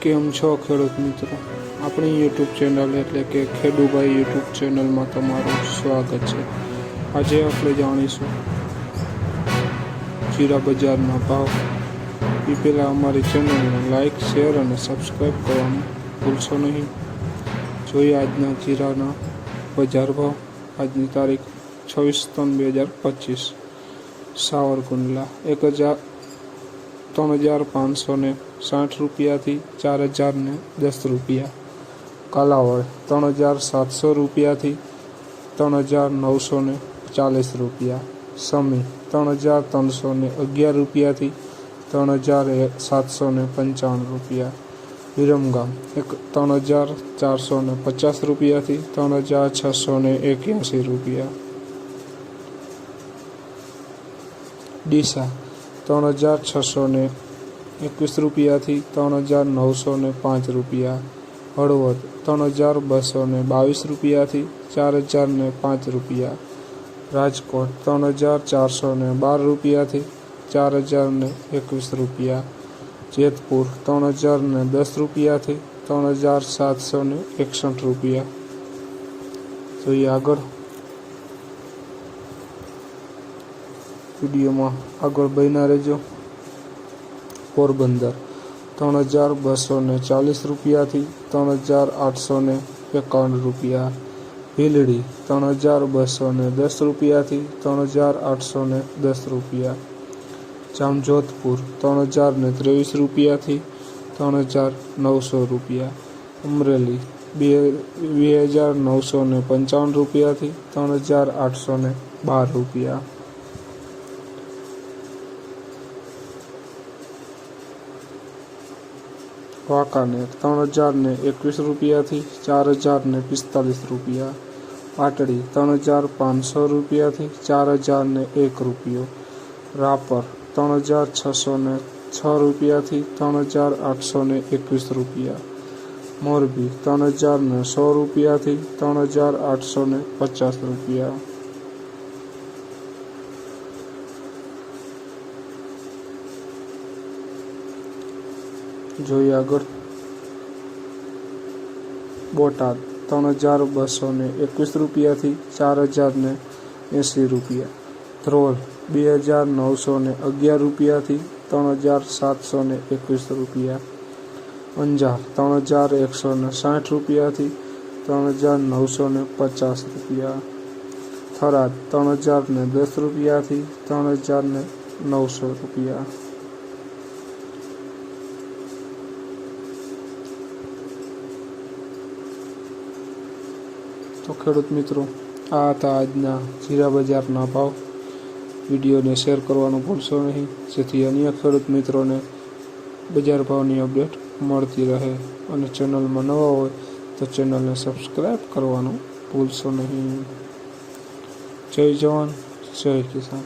કેમ છો ખેડૂત મિત્રો? આપણી યુટ્યુબ ચેનલ એટલે કે ખેડૂભાઈ યુટ્યુબ ચેનલમાં તમારું સ્વાગત છે. આજે આપણે જાણીશું જીરા બજારના ભાવ. એ પહેલાં અમારી ચેનલને લાઇક, શેર અને સબસ્ક્રાઈબ કરવાનું ભૂલશો નહીં. જોઈએ આજના જીરાના બજાર ભાવ. આજની તારીખ 26/3/2025. સાવરકુંડલા 3,560 રૂપિયાથી 4,010 રૂપિયા. કાલાવડ 3,700 રૂપિયાથી 3,940 રૂપિયા. સમી 3,311 રૂપિયાથી 3,755 રૂપિયા. વિરમગામ 3,450 રૂપિયાથી 3,681 રૂપિયા. ડીસા 3,621 રૂપિયાથી 3,905 રૂપિયા. હળવદ 3,222 રૂપિયાથી 4,005 રૂપિયા. રાજકોટ 3,412 રૂપિયાથી 4,021 રૂપિયા. જેતપુર 3,010 રૂપિયાથી 3,761 રૂપિયા. જોઈએ આગળ વિડીયોમાં આગળ બન્યા રહેજો. પોરબંદર 3,240 રૂપિયાથી 3,851 રૂપિયા. ભીલડી 3,210 રૂપિયાથી 3,810 રૂપિયા. જામજોધપુર 3,023 રૂપિયાથી 3,900 રૂપિયા. અમરેલી 2,955 રૂપિયાથી 3,812 રૂપિયા. વાંકાનેર 3,021 રૂપિયાથી 4,045 રૂપિયા. પાટડી 3,500 રૂપિયાથી 4,001 રૂપિયો. રાપર 3,606 રૂપિયાથી 3,821 રૂપિયા. મોરબી 3,100 રૂપિયાથી 3,850 રૂપિયા. જોઈએ આગળ બોટાદ 3,221 રૂપિયાથી 4,080 રૂપિયા. ધ્રોલ 2,911 રૂપિયાથી 3,721 રૂપિયા. અંજાર 3,160 રૂપિયાથી 3,950 રૂપિયા. થરાદ 3,010 રૂપિયાથી 3,900 રૂપિયા. તો ખેડૂત મિત્રો, આ હતા આજના જીરા બજારના ભાવ. વિડીયોને શેર કરવાનું ભૂલશો નહીં, જેથી અન્ય ખેડૂત મિત્રોને બજાર ભાવની અપડેટ મળતી રહે. અને ચેનલમાં નવા હોય તો ચેનલને સબસ્ક્રાઈબ કરવાનું ભૂલશો નહીં. જય જવાન, જય કિસાન.